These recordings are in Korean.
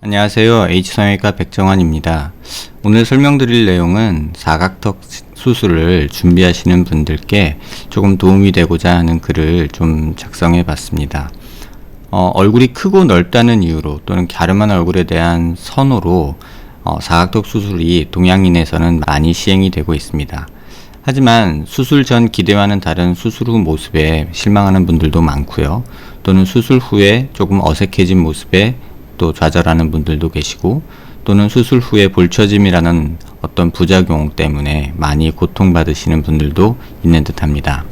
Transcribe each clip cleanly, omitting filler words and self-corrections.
안녕하세요. H성형외과 백정환입니다. 오늘 설명드릴 내용은 사각턱 수술을 준비하시는 분들께 조금 도움이 되고자 하는 글을 좀 작성해 봤습니다. 얼굴이 크고 넓다는 이유로 또는 갸름한 얼굴에 대한 선호로 사각턱 수술이 동양인에서는 많이 시행이 되고 있습니다. 하지만 수술 전 기대와는 다른 수술 후 모습에 실망하는 분들도 많고요. 또는 수술 후에 조금 어색해진 모습에 또 좌절하는 분들도 계시고, 또는 수술 후에 볼처짐이라는 어떤 부작용 때문에 많이 고통받으시는 분들도 있는 듯 합니다.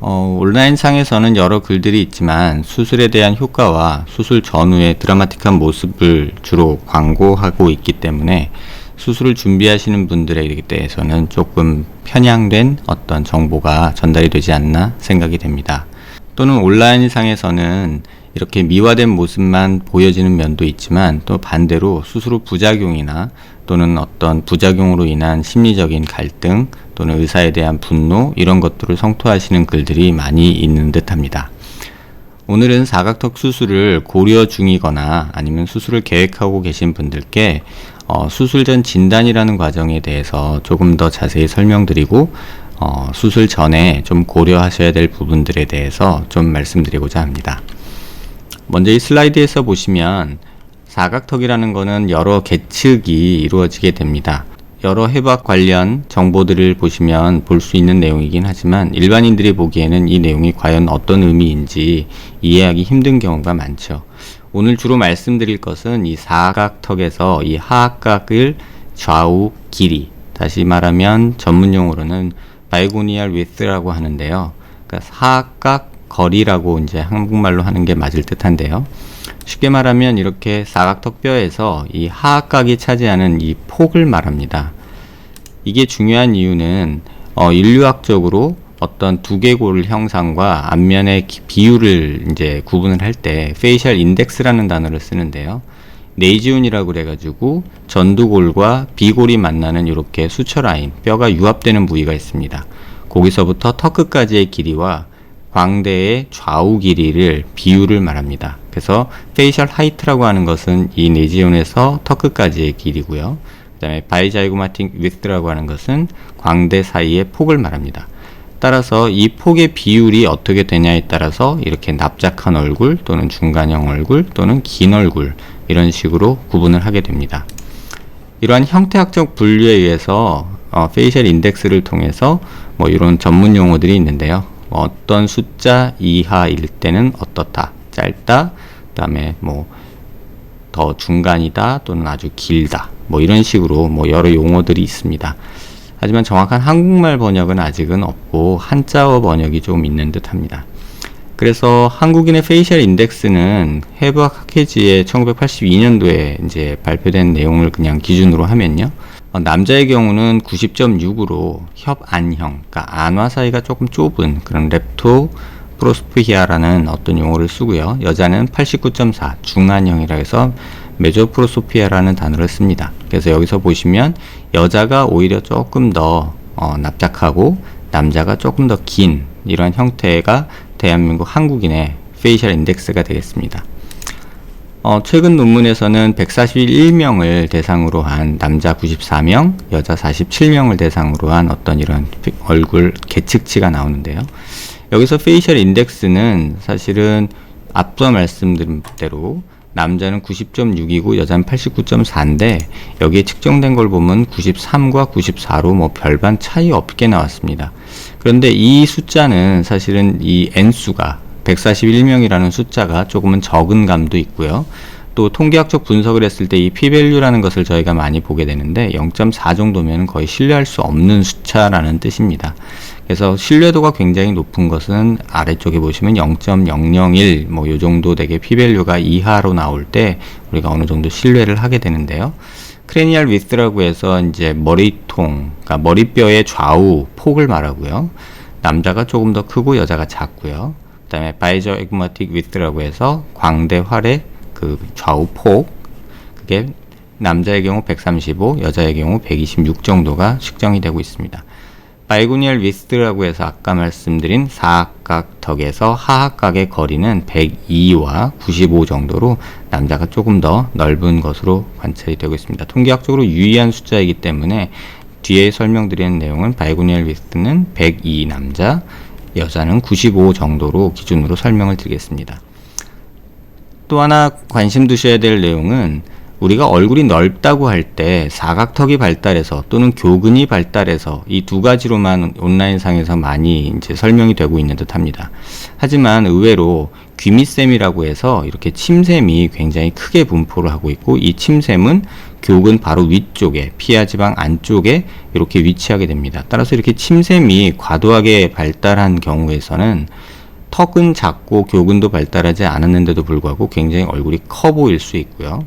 온라인상에서는 여러 글들이 있지만 수술에 대한 효과와 수술 전후의 드라마틱한 모습을 주로 광고하고 있기 때문에 수술을 준비하시는 분들에 대해서는 조금 편향된 어떤 정보가 전달이 되지 않나 생각이 됩니다. 또는 온라인상에서는 이렇게 미화된 모습만 보여지는 면도 있지만, 또 반대로 수술 후 부작용이나 또는 어떤 부작용으로 인한 심리적인 갈등 또는 의사에 대한 분노, 이런 것들을 성토하시는 글들이 많이 있는 듯 합니다. 오늘은 사각턱 수술을 고려 중이거나 아니면 수술을 계획하고 계신 분들께 수술 전 진단이라는 과정에 대해서 조금 더 자세히 설명드리고, 수술 전에 좀 고려하셔야 될 부분들에 대해서 좀 말씀드리고자 합니다. 먼저 이 슬라이드에서 보시면 사각턱이라는 것은 여러 계측이 이루어지게 됩니다. 여러 해부학 관련 정보들을 보시면 볼 수 있는 내용이긴 하지만 일반인들이 보기에는 이 내용이 과연 어떤 의미인지 이해하기 힘든 경우가 많죠. 오늘 주로 말씀드릴 것은 이 사각턱에서 이 하악각을 좌우 길이, 다시 말하면 전문용어로는 바이고니얼 위스라고 하는데요. 그러니까 하악각 거리라고 이제 한국말로 하는 게 맞을 듯한데요. 쉽게 말하면 이렇게 사각턱 뼈에서 이 하악각이 차지하는 이 폭을 말합니다. 이게 중요한 이유는 인류학적으로 어떤 두개골 형상과 안면의 비율을 이제 구분을 할 때 페이셜 인덱스라는 단어를 쓰는데요. 네이지온이라고 그래가지고 전두골과 비골이 만나는 이렇게 수처 라인, 뼈가 유합되는 부위가 있습니다. 거기서부터 턱 끝까지의 길이와 광대의 좌우 길이를 비율을 말합니다. 그래서 페이셜 하이트라고 하는 것은 이 네지온에서 턱 끝까지의 길이고요. 그 다음에 바이자이고마틱 위스라고 하는 것은 광대 사이의 폭을 말합니다. 따라서 이 폭의 비율이 어떻게 되냐에 따라서 이렇게 납작한 얼굴 또는 중간형 얼굴 또는 긴 얼굴, 이런 식으로 구분을 하게 됩니다. 이러한 형태학적 분류에 의해서 페이셜 인덱스를 통해서 이런 전문 용어들이 있는데요. 어떤 숫자 이하일 때는 어떻다, 짧다, 그 다음에 더 중간이다 또는 아주 길다, 이런 식으로 여러 용어들이 있습니다. 하지만 정확한 한국말 번역은 아직은 없고 한자어 번역이 조금 있는 듯 합니다. 그래서 한국인의 페이셜 인덱스는 해부학 학회지에 1982년도에 이제 발표된 내용을 그냥 기준으로 하면요. 남자의 경우는 90.6으로 협안형, 그러니까 안화 사이가 조금 좁은 그런 렙토프로스피아라는 어떤 용어를 쓰고요. 여자는 89.4, 중안형이라 해서 메조프로소피아라는 단어를 씁니다. 그래서 여기서 보시면 여자가 오히려 조금 더 납작하고 남자가 조금 더 긴, 이런 형태가 대한민국 한국인의 페이셜 인덱스가 되겠습니다. 최근 논문에서는 141명을 대상으로 한 남자 94명, 여자 47명을 대상으로 한 어떤 이런 얼굴 계측치가 나오는데요. 여기서 페이셜 인덱스는 사실은 앞서 말씀드린 대로 남자는 90.6이고 여자는 89.4인데 여기에 측정된 걸 보면 93과 94로 별반 차이 없게 나왔습니다. 그런데 이 숫자는 사실은 이 N수가 141명이라는 숫자가 조금은 적은 감도 있고요. 또 통계학적 분석을 했을 때 이 p-value라는 것을 저희가 많이 보게 되는데 0.4 정도면 거의 신뢰할 수 없는 숫자라는 뜻입니다. 그래서 신뢰도가 굉장히 높은 것은 아래쪽에 보시면 0.001 요 정도 되게 p-value가 이하로 나올 때 우리가 어느 정도 신뢰를 하게 되는데요. 크레니얼 위스라고 해서 이제 머리통, 그러니까 머리뼈의 좌우 폭을 말하고요. 남자가 조금 더 크고 여자가 작고요. 그 다음에 바이저에그마틱 위스라고 해서 광대활의 그 좌우 폭, 그게 남자의 경우 135, 여자의 경우 126 정도가 측정이 되고 있습니다. 바이고니얼 위스트라고 해서 아까 말씀드린 사각턱에서 하악각의 거리는 102와 95 정도로 남자가 조금 더 넓은 것으로 관찰이 되고 있습니다. 통계학적으로 유의한 숫자이기 때문에 뒤에 설명드리는 내용은 바이고니얼 위스트는 102 남자, 여자는 95 정도로 기준으로 설명을 드리겠습니다. 또 하나 관심 두셔야 될 내용은 우리가 얼굴이 넓다고 할 때 사각턱이 발달해서 또는 교근이 발달해서 이 두 가지로만 온라인상에서 많이 이제 설명이 되고 있는 듯 합니다. 하지만 의외로 귀밑샘이라고 해서 이렇게 침샘이 굉장히 크게 분포를 하고 있고, 이 침샘은 교근 바로 위쪽에, 피하지방 안쪽에 이렇게 위치하게 됩니다. 따라서 이렇게 침샘이 과도하게 발달한 경우에서는 턱은 작고 교근도 발달하지 않았는데도 불구하고 굉장히 얼굴이 커 보일 수 있고요.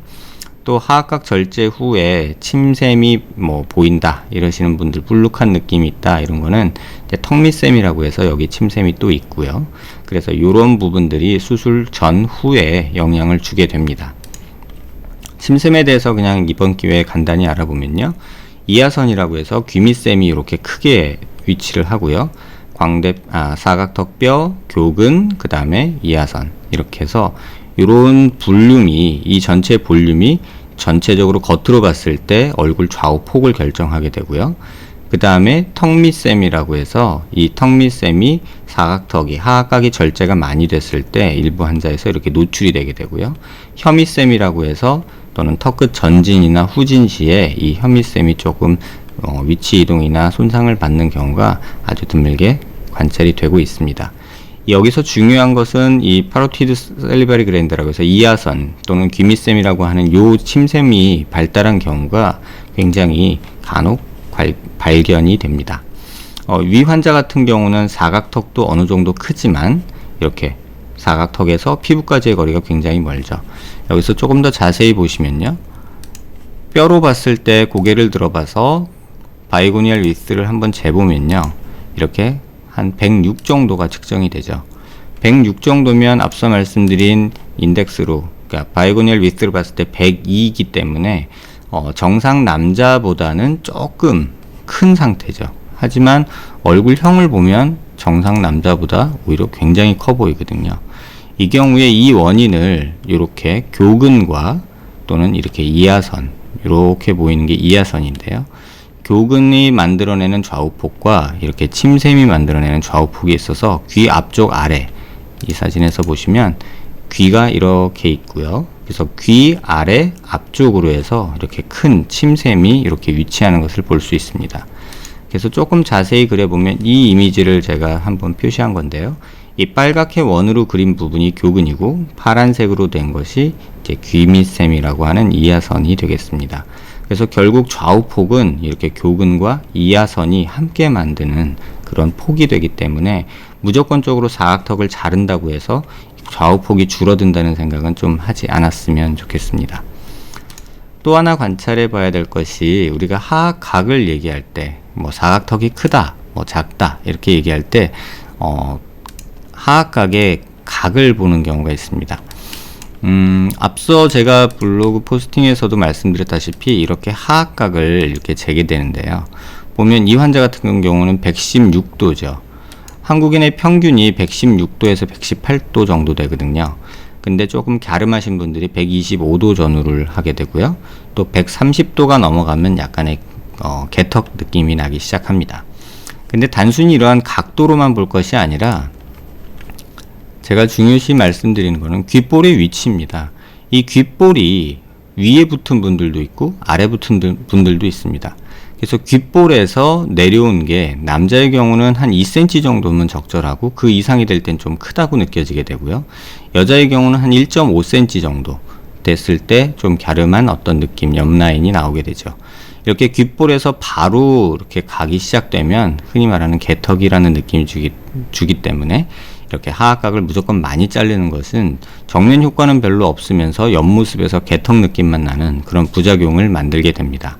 또 하악각 절제 후에 침샘이 보인다 이러시는 분들, 불룩한 느낌이 있다 이런 거는 이제 턱밑샘이라고 해서 여기 침샘이 또 있고요. 그래서 이런 부분들이 수술 전 후에 영향을 주게 됩니다. 침샘에 대해서 그냥 이번 기회에 간단히 알아보면요, 이하선이라고 해서 귀밑샘이 이렇게 크게 위치를 하고요. 사각턱뼈, 교근, 그 다음에 이하선, 이렇게 해서 이런 볼륨이, 이 전체 볼륨이 전체적으로 겉으로 봤을 때 얼굴 좌우 폭을 결정하게 되고요. 그 다음에 턱밑샘이라고 해서 이 턱밑샘이 사각턱이, 하악각이 절제가 많이 됐을 때 일부 환자에서 이렇게 노출이 되게 되고요. 혀밑샘이라고 해서 또는 턱끝 전진이나 후진 시에 이 혀밑샘이 조금 위치 이동이나 손상을 받는 경우가 아주 드물게 관찰이 되고 있습니다. 여기서 중요한 것은 이 파로티드 셀리바리 그랜드라고 해서 이하선 또는 귀밑샘이라고 하는 요 침샘이 발달한 경우가 굉장히 간혹 발견이 됩니다. 위 환자 같은 경우는 사각턱도 어느 정도 크지만 이렇게 사각턱에서 피부까지의 거리가 굉장히 멀죠. 여기서 조금 더 자세히 보시면요, 뼈로 봤을 때 고개를 들어봐서 바이고니얼 위스를 한번 재보면요, 이렇게 한 106 정도가 측정이 되죠. 106 정도면 앞서 말씀드린 인덱스로, 그러니까 바이고니얼 위스를 봤을 때 102이기 때문에 정상 남자보다는 조금 큰 상태죠. 하지만 얼굴형을 보면 정상 남자보다 오히려 굉장히 커 보이거든요. 이 경우에 이 원인을 이렇게 교근과 또는 이렇게 이하선, 이렇게 보이는 게 이하선인데요. 교근이 만들어내는 좌우폭과 이렇게 침샘이 만들어내는 좌우폭이 있어서 귀 앞쪽 아래, 이 사진에서 보시면 귀가 이렇게 있고요. 그래서 귀 아래 앞쪽으로 해서 이렇게 큰 침샘이 이렇게 위치하는 것을 볼 수 있습니다. 그래서 조금 자세히 그려보면 이 이미지를 제가 한번 표시한 건데요. 이 빨갛게 원으로 그린 부분이 교근이고 파란색으로 된 것이 이제 귀밑샘이라고 하는 이하선이 되겠습니다. 그래서 결국 좌우폭은 이렇게 교근과 이하선이 함께 만드는 그런 폭이 되기 때문에 무조건적으로 사각턱을 자른다고 해서 좌우폭이 줄어든다는 생각은 좀 하지 않았으면 좋겠습니다. 또 하나 관찰해 봐야 될 것이, 우리가 하악각을 얘기할 때 사각턱이 크다, 작다 이렇게 얘기할 때 하악각의 각을 보는 경우가 있습니다. 앞서 제가 블로그 포스팅에서도 말씀드렸다시피 이렇게 하악각을 이렇게 재게 되는데요. 보면 이 환자 같은 경우는 116도죠. 한국인의 평균이 116도에서 118도 정도 되거든요. 근데 조금 갸름하신 분들이 125도 전후를 하게 되고요. 또 130도가 넘어가면 약간의 개턱 느낌이 나기 시작합니다. 근데 단순히 이러한 각도로만 볼 것이 아니라 제가 중요시 말씀드리는 것은 귓볼의 위치입니다. 이 귓볼이 위에 붙은 분들도 있고 아래 붙은 분들도 있습니다. 그래서 귓볼에서 내려온 게 남자의 경우는 한 2cm 정도면 적절하고 그 이상이 될 땐 좀 크다고 느껴지게 되고요. 여자의 경우는 한 1.5cm 정도 됐을 때 좀 갸름한 어떤 느낌, 옆라인이 나오게 되죠. 이렇게 귓볼에서 바로 이렇게 각이 시작되면 흔히 말하는 개턱이라는 느낌이 주기 때문에 이렇게 하악각을 무조건 많이 자르는 것은 정면 효과는 별로 없으면서 옆모습에서 개턱 느낌만 나는 그런 부작용을 만들게 됩니다.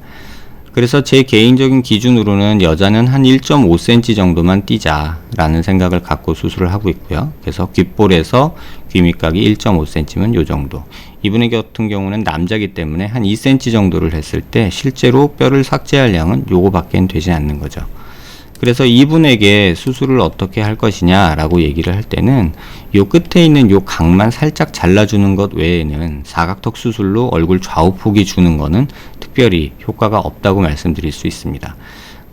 그래서 제 개인적인 기준으로는 여자는 한 1.5cm 정도만 띄자라는 생각을 갖고 수술을 하고 있고요. 그래서 귓볼에서 귀밑각이 1.5cm면 요 정도. 이분의 같은 경우는 남자이기 때문에 한 2cm 정도를 했을 때 실제로 뼈를 삭제할 양은 요거밖에 되지 않는 거죠. 그래서 이분에게 수술을 어떻게 할 것이냐 라고 얘기를 할 때는 요 끝에 있는 요 각만 살짝 잘라주는 것 외에는 사각턱 수술로 얼굴 좌우폭이 주는 거는 특별히 효과가 없다고 말씀드릴 수 있습니다.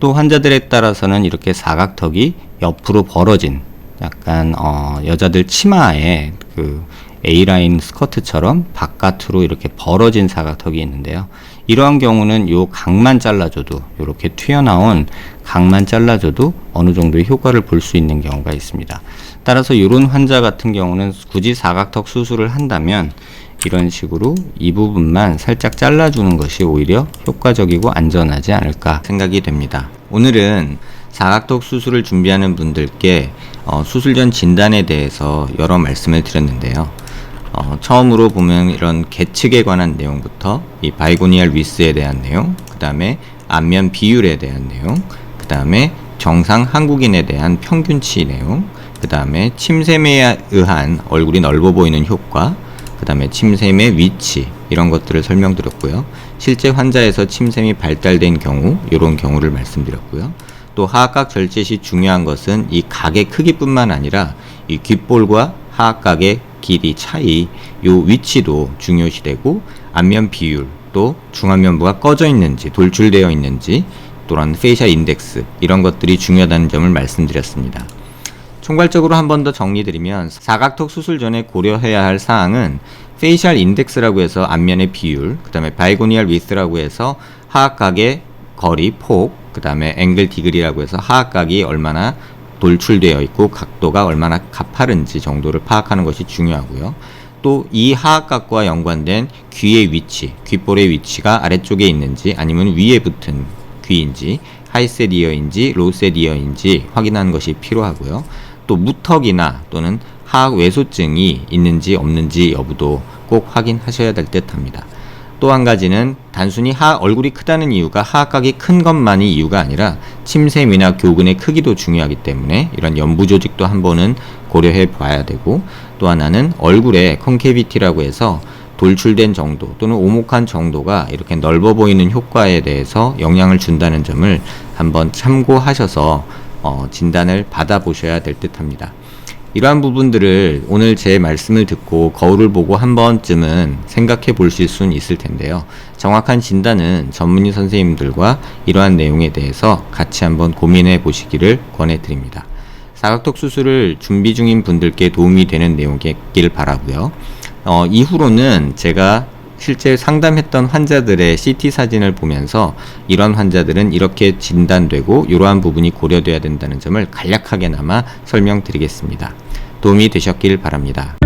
또 환자들에 따라서는 이렇게 사각턱이 옆으로 벌어진 약간 여자들 치마에 그 A라인 스커트처럼 바깥으로 이렇게 벌어진 사각턱이 있는데요. 이러한 경우는 요 각만 잘라줘도, 이렇게 튀어나온 각만 잘라줘도 어느 정도의 효과를 볼 수 있는 경우가 있습니다. 따라서 이런 환자 같은 경우는 굳이 사각턱 수술을 한다면 이런 식으로 이 부분만 살짝 잘라주는 것이 오히려 효과적이고 안전하지 않을까 생각이 됩니다. 오늘은 사각턱 수술을 준비하는 분들께 수술 전 진단에 대해서 여러 말씀을 드렸는데요. 처음으로 보면 이런 계측에 관한 내용부터 이 바이고니얼 위스에 대한 내용, 그 다음에 안면 비율에 대한 내용, 그 다음에 정상 한국인에 대한 평균치 내용, 그 다음에 침샘에 의한 얼굴이 넓어 보이는 효과, 그 다음에 침샘의 위치, 이런 것들을 설명드렸고요. 실제 환자에서 침샘이 발달된 경우, 이런 경우를 말씀드렸고요. 또 하악각 절제 시 중요한 것은 이 각의 크기뿐만 아니라 이 귓볼과 하악각의 길이 차이, 요 위치도 중요시되고, 안면 비율, 또 중안면부가 꺼져 있는지 돌출되어 있는지, 또한 페이셜 인덱스, 이런 것들이 중요하다는 점을 말씀드렸습니다. 총괄적으로 한 번 더 정리드리면 사각턱 수술 전에 고려해야 할 사항은 페이셜 인덱스라고 해서 안면의 비율, 그 다음에 바이고니얼 위스라고 해서 하악각의 거리, 폭, 그 다음에 앵글 디그리라고 해서 하악각이 얼마나 돌출되어 있고 각도가 얼마나 가파른지 정도를 파악하는 것이 중요하고요. 또 이 하악각과 연관된 귀의 위치, 귓볼의 위치가 아래쪽에 있는지 아니면 위에 붙은 귀인지, 하이셋 이어인지 로우셋 이어인지 확인하는 것이 필요하고요. 또 무턱이나 또는 하악 외소증이 있는지 없는지 여부도 꼭 확인하셔야 될 듯 합니다. 또 한 가지는 단순히 얼굴이 크다는 이유가 하악각이 큰 것만이 이유가 아니라 침샘이나 교근의 크기도 중요하기 때문에 이런 연부 조직도 한 번은 고려해 봐야 되고, 또 하나는 얼굴의 컨케비티라고 해서 돌출된 정도 또는 오목한 정도가 이렇게 넓어 보이는 효과에 대해서 영향을 준다는 점을 한번 참고하셔서 진단을 받아보셔야 될 듯 합니다. 이러한 부분들을 오늘 제 말씀을 듣고 거울을 보고 한 번쯤은 생각해 보실 수는 있을 텐데요. 정확한 진단은 전문의 선생님들과 이러한 내용에 대해서 같이 한번 고민해 보시기를 권해드립니다. 사각턱 수술을 준비 중인 분들께 도움이 되는 내용이길 바라고요. 이후로는 제가 실제 상담했던 환자들의 CT 사진을 보면서 이런 환자들은 이렇게 진단되고 이러한 부분이 고려돼야 된다는 점을 간략하게나마 설명드리겠습니다. 도움이 되셨길 바랍니다.